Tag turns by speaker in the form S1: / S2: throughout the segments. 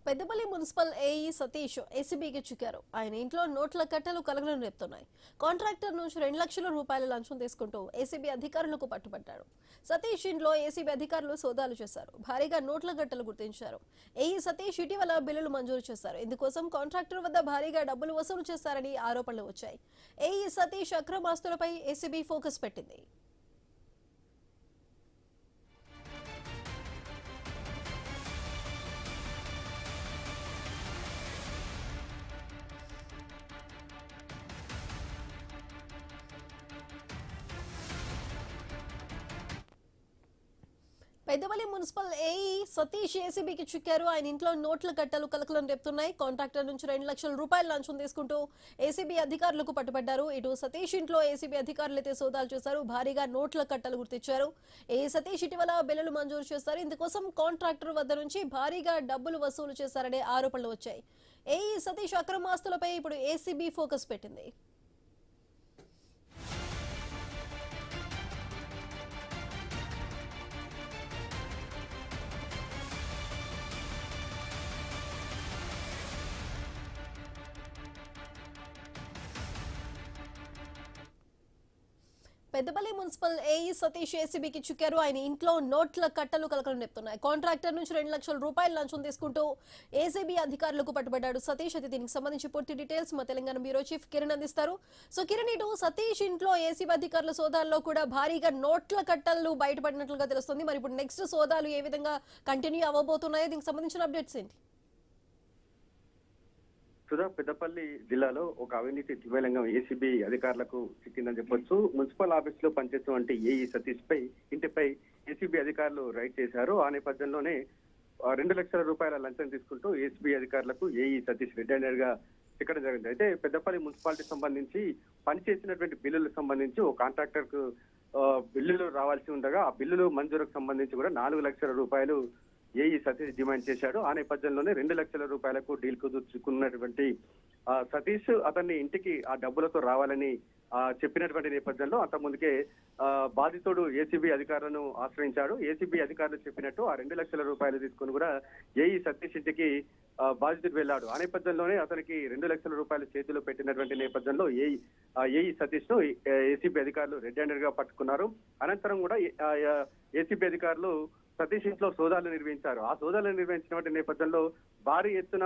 S1: Peddapalli municipal AE Satish ఏసీబీకి చిక్కారు. ఆయన ఇంట్లో నోట్ల కట్టలు కలకలం రేపుతున్నాయి. కాంట్రాక్టర్ నుంచి 2 లక్షల రూపాయల లంచం తీసుకుంటూ ఏసీబీ అధికారులకు పట్టుబడ్డాడు. సతీష్ ఇంట్లో ఏసీబీ అధికారులు సోదాలు చేశారు. భారీగా నోట్ల కట్టలు గుర్తించారు. ఏఈ సతీష్ ఇటీవల బిల్లులు మంజూరు చేశారు. ఇందుకోసం కాంట్రాక్టర్ వద్ద భారీగా డబ్బులు వసూలు చేశారని ఆరోపణలు వచ్చాయి. ఏఈ సతీష్ అక్రమ ఆస్తులపై ఏసీబీ ఫోకస్ పెట్టింది. పెద్దపల్లి మున్సిపల్ ఏఈ సతీష్ ఏసీబీకి చిక్కారు. ఆయన ఇంట్లో నోట్ల కట్టలు కలకలం రేపుతున్నాయి. కాంట్రాక్టర్ నుంచి 2 లక్షల రూపాయల లంచం తీసుకుంటూ ఏసీబీ అధికారులకు పట్టుబడ్డారు. ఇటు సతీష్ ఇంట్లో ఏసీబీ అధికారులు అయితే సోదాలు చేశారు. భారీగా నోట్ల కట్టలు గుర్తించారు. ఏఈ సతీష్ ఇటీవల బిల్లులు మంజూరు చేశారు. ఇందుకోసం కాంట్రాక్టర్ వద్ద నుంచి భారీగా డబ్బులు వసూలు చేశారనే ఆరోపణలు వచ్చాయి. ఏఈ సతీష్ అక్రమాస్తులపై ఇప్పుడు ఏసీబీ ఫోకస్ పెట్టింది. పెద్దపల్లి మున్సిపల్ ఏఈ సతీష్ ఏసీబీకి చిక్కారు. ఆయన ఇంట్లో నోట్ల కట్టలు కలకలం రేపుతున్నాయి. కాంట్రాక్టర్ నుంచి 2 లక్షల రూపాయల లంచం తీసుకుంటూ ఏసీబీ అధికారులకు పట్టుబడ్డాడు సతీష్. అయితే దీనికి సంబంధించి పూర్తి డీటెయిల్స్ మా తెలంగాణ బ్యూరో చీఫ్ కిరణ్ అందిస్తారు. సో కిరణ్, ఇటు సతీష్ ఇంట్లో ఏసీబీ అధికారుల సోదాల్లో కూడా భారీగా నోట్ల కట్టలు బయటపడినట్లుగా తెలుస్తుంది. మరి ఇప్పుడు నెక్స్ట్ సోదాలు ఏ విధంగా కంటిన్యూ అవ్వబోతున్నాయో దీనికి సంబంధించిన అప్డేట్స్ ఏంటి?
S2: పెద్దపల్లి జిల్లాలో ఒక అవినీతి తివేలంగా ఏసీబీ అధికారులకు చిక్కిందని చెప్పొచ్చు. మున్సిపల్ ఆఫీస్ లో పనిచేస్తున్నటువంటి ఏఈ సతీష్ పై ఇంటిపై ఏసీబీ అధికారులు రైడ్ చేశారు. ఆ నేపథ్యంలోనే 2 లక్షల రూపాయల లంచం తీసుకుంటూ ఏసీబీ అధికారులకు ఏఈ సతీష్ రెడ్ హ్యాండెడ్ గా చిక్కడం జరిగింది. అయితే పెద్దపల్లి మున్సిపాలిటీ సంబంధించి పనిచేసినటువంటి బిల్లులకు సంబంధించి ఓ కాంట్రాక్టర్ కు బిల్లులు రావాల్సి ఉండగా ఆ బిల్లులు మంజూరుకు సంబంధించి కూడా 4 లక్షల రూపాయలు ఏఈ సతీష్ డిమాండ్ చేశాడు. ఆ నేపథ్యంలోనే 2 లక్షల రూపాయలకు డీల్ కుదుర్చుకున్నటువంటి సతీష్ అతన్ని ఇంటికి ఆ డబ్బులతో రావాలని చెప్పినటువంటి నేపథ్యంలో అంత ముందుకే బాధితుడు ఏసీబీ అధికారులను ఆశ్రయించాడు. ఏసీబీ అధికారులు చెప్పినట్టు ఆ 2 లక్షల రూపాయలు తీసుకుని కూడా ఏఈ సతీష్ ఇంటికి బాధితుడు వెళ్లాడు. ఆ నేపథ్యంలోనే అతనికి 2 లక్షల రూపాయలు చేతిలో పెట్టినటువంటి నేపథ్యంలో ఏఈ సతీష్ ను ఏసీబీ అధికారులు రెడ్ హ్యాండెడ్ గా పట్టుకున్నారు. అనంతరం కూడా ఏసీబీ అధికారులు సతీష్ ఇంట్లో సోదాలు నిర్వహించారు. ఆ సోదాలు నిర్వహించినటువంటి నేపథ్యంలో భారీ ఎత్తున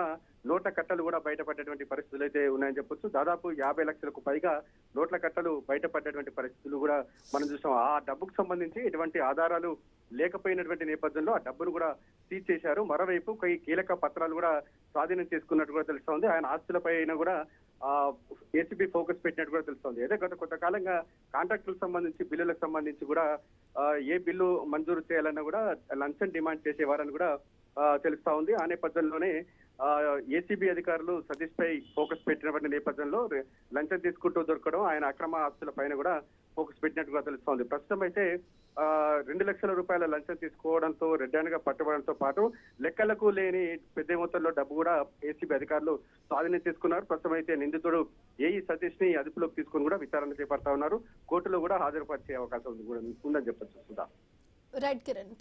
S2: నోట్ల కట్టలు కూడా బయటపడేటువంటి పరిస్థితులు అయితే ఉన్నాయని చెప్పొచ్చు. దాదాపు 50 లక్షలకు పైగా నోట్ల కట్టలు బయటపడేటువంటి పరిస్థితులు కూడా మనం చూసాం. ఆ డబ్బుకు సంబంధించి ఎటువంటి ఆధారాలు లేకపోయినటువంటి నేపథ్యంలో ఆ డబ్బును కూడా సీజ్ చేశారు. మరోవైపు కీలక పత్రాలు కూడా స్వాధీనం చేసుకున్నట్టు కూడా తెలుస్తోంది. ఆయన ఆస్తులపైన కూడా ఏసీబీ ఫోకస్ పెట్టినట్టు కూడా తెలుస్తోంది. అయితే గత కొంతకాలంగా కాంట్రాక్టులకు సంబంధించి బిల్లులకు సంబంధించి కూడా ఏ బిల్లు మంజూరు చేయాలన్నా కూడా లంచం డిమాండ్ చేసేవారని కూడా తెలుస్తా ఉంది. ఆ నేపథ్యంలోనే ఏసీబీ అధికారులు సతీష్ పై ఫోకస్ పెట్టినటువంటి నేపథ్యంలో లంచం తీసుకుంటూ దొరకడం, ఆయన అక్రమ ఆస్తుల పైన కూడా ఫోకస్ పెట్టినట్టుగా తెలుస్తోంది. ప్రస్తుతం అయితే 2 లక్షల రూపాయల లంచం తీసుకోవడంతో రెడ్ హ్యాండ్ గా పట్టుబడంతో పాటు లెక్కలకు లేని పెద్ద మొత్తంలో డబ్బు కూడా ఏసీబీ అధికారులు స్వాధీనం చేసుకున్నారు. ప్రస్తుతం అయితే నిందితుడు ఏఈ సతీష్ ని అదుపులోకి తీసుకుని కూడా విచారణ చేపడతా ఉన్నారు. కోర్టులో కూడా హాజరుపరిచే అవకాశం ఉందని చెప్పొచ్చు. సుధా.
S1: రైట్ కిరణ్.